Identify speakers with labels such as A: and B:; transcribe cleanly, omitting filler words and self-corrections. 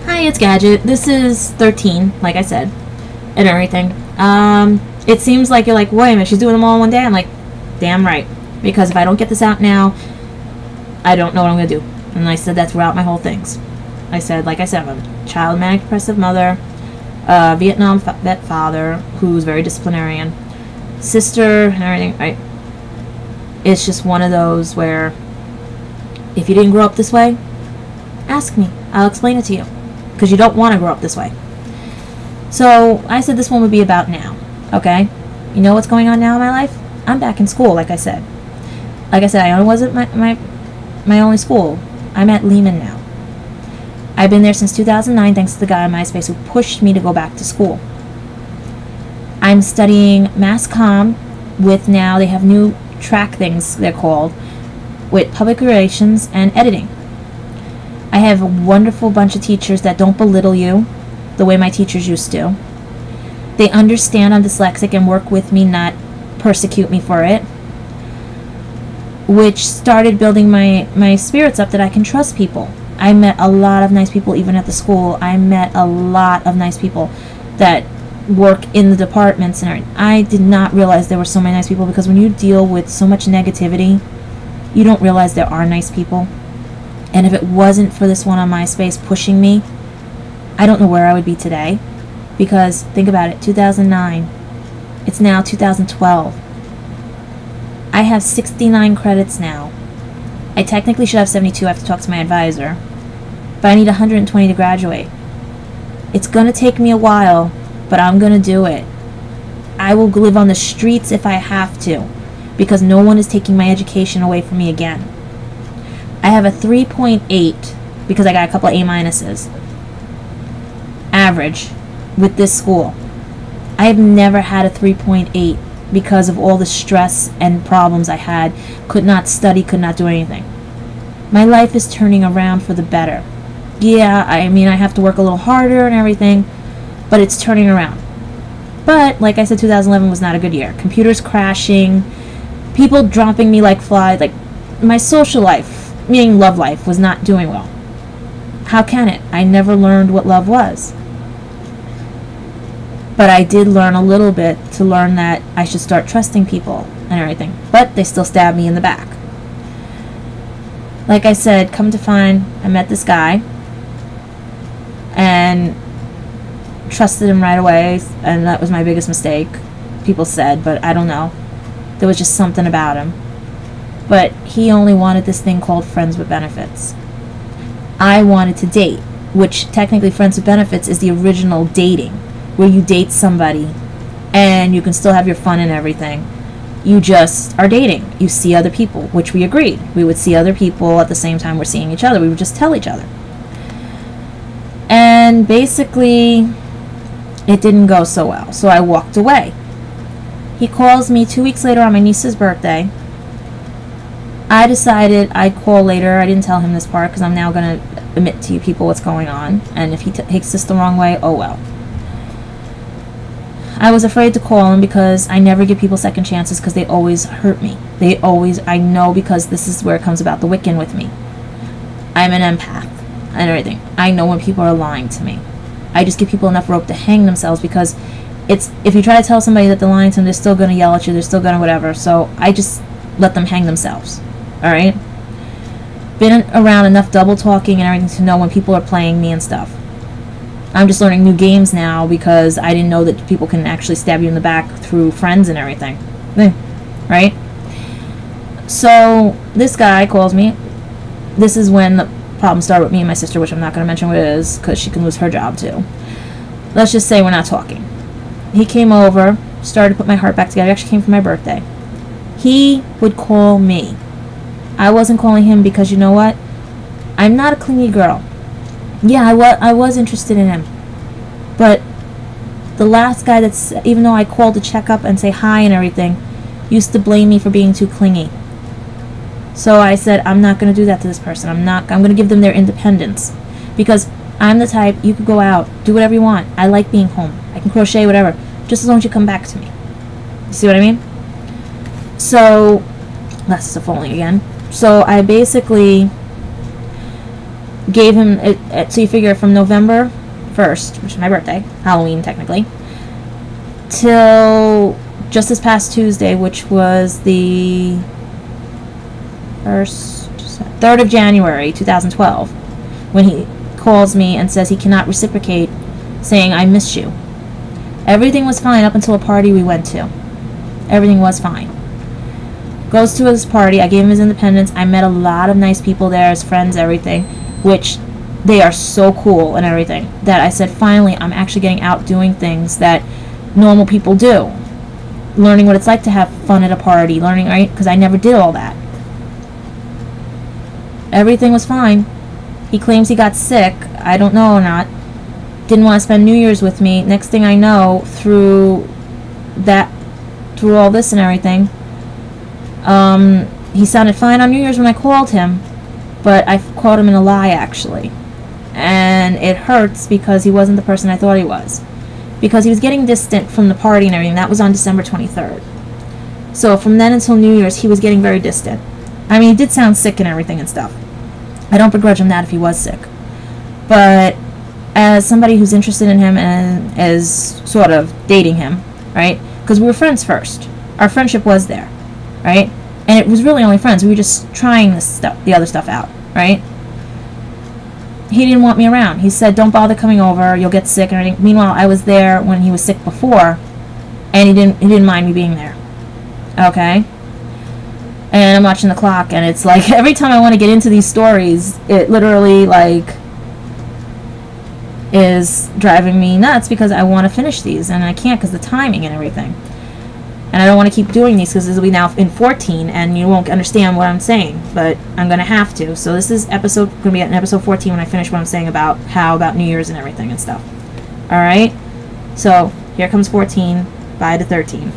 A: Hi, it's Gadget. This is 13, like I said, and everything. It seems like you're like, wait a minute, she's doing them all in one day? I'm like, damn right. Because if I don't get this out now, I don't know what I'm going to do. And I said that throughout my whole things. I said, like I said, I'm a child manic depressive mother, Vietnam vet father who's very disciplinarian, sister, and everything. Right? It's just one of those where if you didn't grow up this way, ask me. I'll explain it to you. Because you don't want to grow up this way. So I said this one would be about now. Okay? You know what's going on now in my life? I'm back in school, like I said. Like I said, I wasn't my only school. I'm at Lehman now. I've been there since 2009 thanks to the guy on MySpace who pushed me to go back to school. I'm studying Mass Comm with now, they have new track things they're called, with public relations and editing. I have a wonderful bunch of teachers that don't belittle you the way my teachers used to. They understand I'm dyslexic and work with me, not persecute me for it, which started building my spirits up that I can trust people. I met a lot of nice people even at the school. I met a lot of nice people that work in the departments, and I did not realize there were so many nice people, because when you deal with so much negativity, you don't realize there are nice people. And if it wasn't for this one on MySpace pushing me, I don't know where I would be today. Because, think about it, 2009. It's now 2012. I have 69 credits now. I technically should have 72. I have to talk to my advisor. But I need 120 to graduate. It's going to take me a while, but I'm going to do it. I will live on the streets if I have to, because no one is taking my education away from me again. I have a 3.8 because I got a couple of A-minuses average with this school. I have never had a 3.8 because of all the stress and problems I had. Could not study, could not do anything. My life is turning around for the better. Yeah, I mean, I have to work a little harder and everything, but it's turning around. But, like I said, 2011 was not a good year. Computers crashing, people dropping me like flies. Like, my social life, meaning love life, was not doing well. How can it? I never learned what love was. But I did learn a little bit to learn that I should start trusting people and everything. But they still stabbed me in the back. Like I said, come to find, I met this guy and trusted him right away, and that was my biggest mistake, people said, but I don't know. There was just something about him. But he only wanted this thing called friends with benefits. I wanted to date, which technically friends with benefits is the original dating, where you date somebody and you can still have your fun and everything. You just are dating. You see other people, which we agreed. We would see other people at the same time we're seeing each other. We would just tell each other. And basically, it didn't go so well. So I walked away. He calls me 2 weeks later on my niece's birthday. I decided I'd call later. I didn't tell him this part because I'm now going to admit to you people what's going on. And if he takes this the wrong way, oh well. I was afraid to call him because I never give people second chances because they always hurt me. I know, because this is where it comes about the Wiccan with me. I'm an empath and everything. I know when people are lying to me. I just give people enough rope to hang themselves, because if you try to tell somebody that they're lying to them, they're still going to yell at you, they're still going to whatever. So I just let them hang themselves. Alright? Been around enough double talking and everything to know when people are playing me and stuff. I'm just learning new games now because I didn't know that people can actually stab you in the back through friends and everything. Right? So, this guy calls me. This is when the problem started with me and my sister, which I'm not going to mention what it is because she can lose her job too. Let's just say we're not talking. He came over, started to put my heart back together. He actually came for my birthday. He would call me. I wasn't calling him because, you know what? I'm not a clingy girl. Yeah, I was interested in him. But the last guy that's, even though I called to check up and say hi and everything, used to blame me for being too clingy. So I said, I'm not going to do that to this person. I'm going to give them their independence. Because I'm the type, you could go out, do whatever you want. I like being home. I can crochet, whatever. Just as long as you come back to me. You see what I mean? So, that's the falling again. So I basically gave him so you figure from November 1st, which is my birthday, Halloween technically, till just this past Tuesday, which was the 3rd of January 2012, when he calls me and says he cannot reciprocate, saying I miss you. Everything was fine up until a party we went to. Everything was fine. Goes to his party. I gave him his independence. I met a lot of nice people there, his friends, everything, which they are so cool and everything, that I said, finally, I'm actually getting out doing things that normal people do. Learning what it's like to have fun at a party, learning, right? Because I never did all that. Everything was fine. He claims he got sick. I don't know or not. Didn't want to spend New Year's with me. Next thing I know, through all this and everything, he sounded fine on New Year's when I called him, but I called him in a lie, actually. And it hurts because he wasn't the person I thought he was. Because he was getting distant from the party and everything. That was on December 23rd. So from then until New Year's, he was getting very distant. I mean, he did sound sick and everything and stuff. I don't begrudge him that if he was sick. But as somebody who's interested in him and is sort of dating him, right? Because we were friends first. Our friendship was there, right? And it was really only friends. We were just trying the other stuff out, right? He didn't want me around. He said, don't bother coming over. You'll get sick and everything. Meanwhile, I was there when he was sick before, and he didn't mind me being there. Okay? And I'm watching the clock, and it's like every time I want to get into these stories, it literally like is driving me nuts because I want to finish these, and I can't because the timing and everything. And I don't want to keep doing these because this will be now in 14, and you won't understand what I'm saying, but I'm going to have to. So this is going to be in episode 14 when I finish what I'm saying about New Year's and everything and stuff. Alright? So here comes 14 by the 13.